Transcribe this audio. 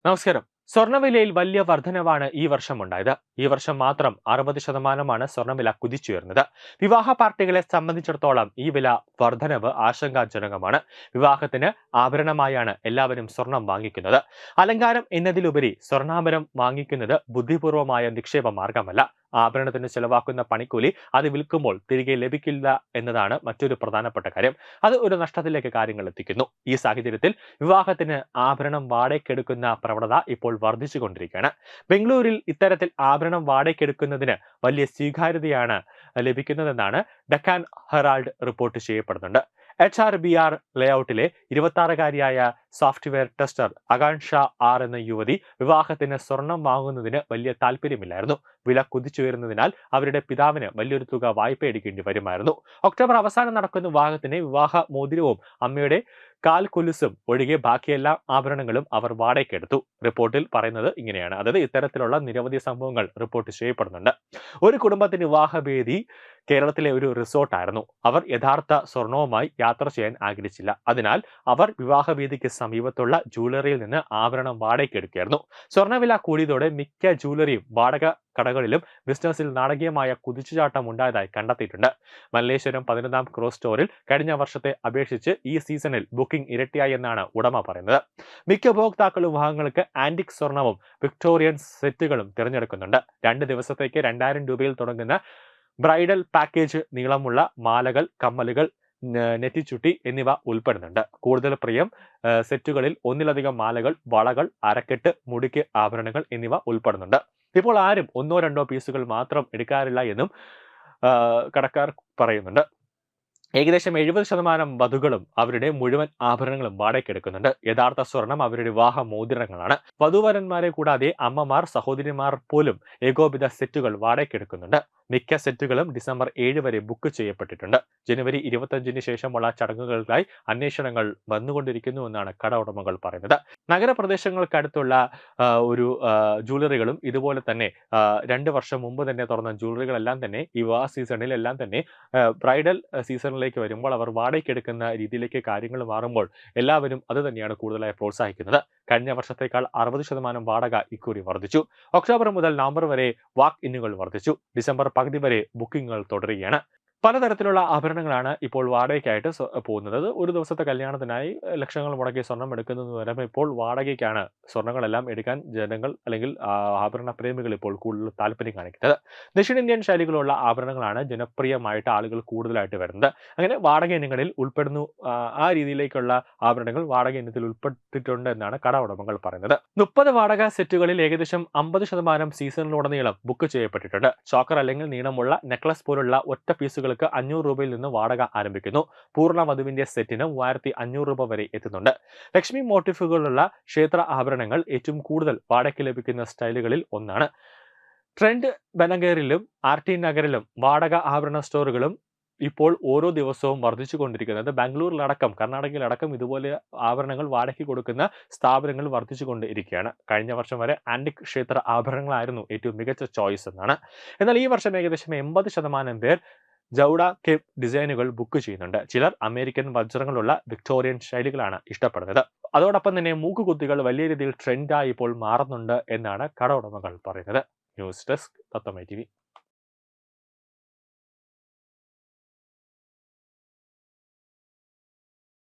നമസ്കാരം. സ്വർണ്ണവിലയിൽ വലിയ വർധനവാണ് ഈ വർഷം ഉണ്ടായത്. ഈ വർഷം മാത്രം 60% സ്വർണ്ണവില കുതിച്ചുയർന്നത്. വിവാഹ പാർട്ടികളെ സംബന്ധിച്ചിടത്തോളം ഈ വില വർധനവ് ആശങ്കാജനകമാണ്. വിവാഹത്തിന് ആഭരണമായാണ് എല്ലാവരും സ്വർണം വാങ്ങിക്കുന്നത്. അലങ്കാരം എന്നതിലുപരി സ്വർണ്ണാഭരണം വാങ്ങിക്കുന്നത് ബുദ്ധിപൂർവമായ നിക്ഷേപ മാർഗമല്ല. ആഭരണത്തിന് ചെലവാക്കുന്ന പണിക്കൂലി അത് വിൽക്കുമ്പോൾ തിരികെ ലഭിക്കില്ല എന്നതാണ് മറ്റൊരു പ്രധാനപ്പെട്ട കാര്യം. അത് ഒരു നഷ്ടത്തിലേക്ക് കാര്യങ്ങൾ എത്തിക്കുന്നു. ഈ സാഹചര്യത്തിൽ വിവാഹത്തിന് ആഭരണം വാടകയ്ക്കെടുക്കുന്ന പ്രവണത ഇപ്പോൾ വർദ്ധിച്ചുകൊണ്ടിരിക്കുകയാണ്. ബംഗളൂരിൽ ഇത്തരത്തിൽ ആഭരണം വാടകയ്ക്കെടുക്കുന്നതിന് വലിയ സ്വീകാര്യതയാണ് ലഭിക്കുന്നതെന്നാണ് ഡെക്കാൻ ഹെറാൾഡ് റിപ്പോർട്ട് ചെയ്യപ്പെടുന്നുണ്ട്. HRBR ലേഔട്ടിലെ 26-കാരിയായ സോഫ്റ്റ്വെയർ ടെസ്റ്റർ ആകാൻഷ ആർ എന്ന യുവതി വിവാഹത്തിന് സ്വർണം വാങ്ങുന്നതിന് വലിയ താല്പര്യമില്ലായിരുന്നു. വില കുതിച്ചുയരുന്നതിനാൽ അവരുടെ പിതാവിന് വലിയൊരു തുക വായ്പ എടുക്കേണ്ടി വരുമായിരുന്നു. ഒക്ടോബർ അവസാനം നടക്കുന്ന വിവാഹത്തിന് വിവാഹ മോതിരവും അമ്മയുടെ കാൽ കൊലുസും ഒഴികെ ബാക്കിയെല്ലാ ആഭരണങ്ങളും അവർ വാടകയ്ക്കെടുത്തു. റിപ്പോർട്ടിൽ പറയുന്നത് ഇങ്ങനെയാണ്. അതായത് ഇത്തരത്തിലുള്ള നിരവധി സംഭവങ്ങൾ റിപ്പോർട്ട് ചെയ്യപ്പെടുന്നുണ്ട്. ഒരു കുടുംബത്തിന് വിവാഹവേദി കേരളത്തിലെ ഒരു റിസോർട്ടായിരുന്നു. അവർ യഥാർത്ഥ സ്വർണവുമായി യാത്ര ചെയ്യാൻ ആഗ്രഹിച്ചില്ല. അതിനാൽ അവർ വിവാഹവേദിക്ക് സമീപത്തുള്ള ജ്വല്ലറിയിൽ നിന്ന് ആഭരണം വാടകയ്ക്കെടുക്കുകയായിരുന്നു. സ്വർണ്ണവില കൂടിയതോടെ മിക്ക ജ്വല്ലറിയും വാടക കടകളിലും ബിസിനസ്സിൽ നാടകീയമായ കുതിച്ചുചാട്ടം ഉണ്ടായതായി കണ്ടെത്തിയിട്ടുണ്ട്. മല്ലേശ്വരം 11-ാം ക്രോസ് സ്റ്റോറിൽ കഴിഞ്ഞ വർഷത്തെ അപേക്ഷിച്ച് ഈ സീസണിൽ ബുക്കിംഗ് ഇരട്ടിയായി എന്നാണ് ഉടമ പറയുന്നത്. മിക്ക ഉപഭോക്താക്കളും വിവാഹങ്ങൾക്ക് ആന്റിക് സ്വർണവും വിക്ടോറിയൻ സെറ്റുകളും തിരഞ്ഞെടുക്കുന്നുണ്ട്. 2 ദിവസത്തേക്ക് 2000 രൂപയിൽ തുടങ്ങുന്ന ബ്രൈഡൽ പാക്കേജ് നീളമുള്ള മാലകൾ, കമ്മലുകൾ, നെറ്റിച്ചുട്ടി എന്നിവ ഉൾപ്പെടുന്നുണ്ട്. കൂടുതൽ പ്രിയം സെറ്റുകളിൽ ഒന്നിലധികം മാലകൾ, വളകൾ, അരക്കെട്ട്, മുടിക്ക് ആഭരണങ്ങൾ എന്നിവ ഉൾപ്പെടുന്നുണ്ട്. ഇപ്പോൾ ആരും 1-2 പീസുകൾ മാത്രം എടുക്കാറില്ല എന്നും കടക്കാർ പറയുന്നുണ്ട്. ഏകദേശം 70% വധുക്കളും അവരുടെ മുഴുവൻ ആഭരണങ്ങളും വാടകയ്ക്കെടുക്കുന്നുണ്ട്. യഥാർത്ഥ സ്വർണം അവരുടെ വിവാഹ മോതിരങ്ങളാണ്. വധൂവരന്മാരെ കൂടാതെ അമ്മമാർ, സഹോദരിമാർ പോലും ഏകോപിത സെറ്റുകൾ വാടകയ്ക്കെടുക്കുന്നുണ്ട്. മിക്ക സെറ്റുകളും ഡിസംബർ 7 വരെ ബുക്ക് ചെയ്യപ്പെട്ടിട്ടുണ്ട്. ജനുവരി 25-ന് ശേഷമുള്ള ചടങ്ങുകൾക്കായി അന്വേഷണങ്ങൾ വന്നുകൊണ്ടിരിക്കുന്നുവെന്നാണ് കട ഉടമകൾ പറയുന്നത്. നഗരപ്രദേശങ്ങൾക്കടുത്തുള്ള ഒരു ജ്വല്ലറികളും ഇതുപോലെ തന്നെ 2 വർഷം മുമ്പ് തന്നെ തുറന്ന ജ്വല്ലറികളെല്ലാം തന്നെ ഈ വിവാഹ സീസണിലെല്ലാം തന്നെ ബ്രൈഡൽ സീസണിലേക്ക് വരുമ്പോൾ അവർ വാടകയ്ക്കെടുക്കുന്ന രീതിയിലേക്ക് കാര്യങ്ങൾ മാറുമ്പോൾ എല്ലാവരും അത് തന്നെയാണ് കൂടുതലായി പ്രോത്സാഹിക്കുന്നത്. കഴിഞ്ഞ വർഷത്തേക്കാൾ 60% വാടക ഇക്കുറി വർദ്ധിച്ചു. ഒക്ടോബർ മുതൽ നവംബർ വരെ വാക്ക് ഇന്നുകൾ വർദ്ധിച്ചു. ഡിസംബർ പകുതി വരെ ബുക്കിംഗുകൾ തുടരുകയാണ്. പലതരത്തിലുള്ള ആഭരണങ്ങളാണ് ഇപ്പോൾ വാടകയ്ക്കായിട്ട് പോകുന്നത്. ഒരു ദിവസത്തെ കല്യാണത്തിനായി ലക്ഷങ്ങൾ മുടക്കി സ്വർണം എടുക്കുന്നത് വരെ ഇപ്പോൾ വാടകയ്ക്കാണ് സ്വർണ്ണങ്ങളെല്ലാം എടുക്കാൻ ജനങ്ങൾ അല്ലെങ്കിൽ ആഭരണ പ്രേമികൾ ഇപ്പോൾ കൂടുതൽ താല്പര്യം കാണിക്കുന്നത്. ദക്ഷിണേന്ത്യൻ ശൈലികളുള്ള ആഭരണങ്ങളാണ് ജനപ്രിയമായിട്ട് ആളുകൾ കൂടുതലായിട്ട് വരുന്നത്. അങ്ങനെ വാടക ഇനങ്ങളിൽ ഉൾപ്പെടുന്നു. ആ രീതിയിലേക്കുള്ള ആഭരണങ്ങൾ വാടക ഇനത്തിൽ ഉൾപ്പെട്ടിട്ടുണ്ട് എന്നാണ് കട ഉടമകൾ പറയുന്നത്. 30 വാടക സെറ്റുകളിൽ ഏകദേശം 50% സീസണിലുടനീളം ബുക്ക് ചെയ്യപ്പെട്ടിട്ടുണ്ട്. ചോക്കർ അല്ലെങ്കിൽ നീളമുള്ള നെക്ലസ് പോലുള്ള ഒറ്റ പീസുകൾക്ക് 500 രൂപയിൽ നിന്ന് വാടക ആരംഭിക്കുന്നു. പൂർണ്ണ വധുവിന്റെ സെറ്റിന് 3500 രൂപ വരെ എത്തുന്നുണ്ട്. ലക്ഷ്മി മോട്ടീഫുകളുള്ള ക്ഷേത്ര ആഭരണങ്ങൾ ഏറ്റവും കൂടുതൽ വാടകയ്ക്ക് ലഭിക്കുന്ന സ്റ്റൈലുകളിൽ ഒന്നാണ്. ട്രെൻഡ് ബനഗറിലും RT നഗറിലും വാടക ആഭരണ സ്റ്റോറുകളും ഇപ്പോൾ ഓരോ ദിവസവും വർദ്ധിച്ചുകൊണ്ടിരിക്കുന്നത്. ബാംഗ്ലൂരിലടക്കം കർണാടകയിലടക്കം ഇതുപോലെ ആഭരണങ്ങൾ വാടകയ്ക്ക് കൊടുക്കുന്ന സ്ഥാപനങ്ങൾ വർദ്ധിച്ചുകൊണ്ടിരിക്കുകയാണ്. കഴിഞ്ഞ വർഷം വരെ ആന്റിക് ക്ഷേത്ര ആഭരണങ്ങളായിരുന്നു ഏറ്റവും മികച്ച ചോയ്സ് എന്നാണ്. എന്നാൽ ഈ വർഷം ഏകദേശം 80% പേർ ജൗഡ കേപ്പ് ഡിസൈനുകൾ ബുക്ക് ചെയ്യുന്നുണ്ട്. ചിലർ അമേരിക്കൻ വജ്രങ്ങളുള്ള വിക്ടോറിയൻ ശൈലികളാണ് ഇഷ്ടപ്പെടുന്നത്. അതോടൊപ്പം തന്നെ മൂക്കുകുത്തികൾ വലിയ രീതിയിൽ ട്രെൻഡായി ഇപ്പോൾ മാറുന്നുണ്ട് എന്നാണ് കട ഉടമകൾ പറയുന്നത്. ന്യൂസ് ഡെസ്ക് തത്വമൈ TV.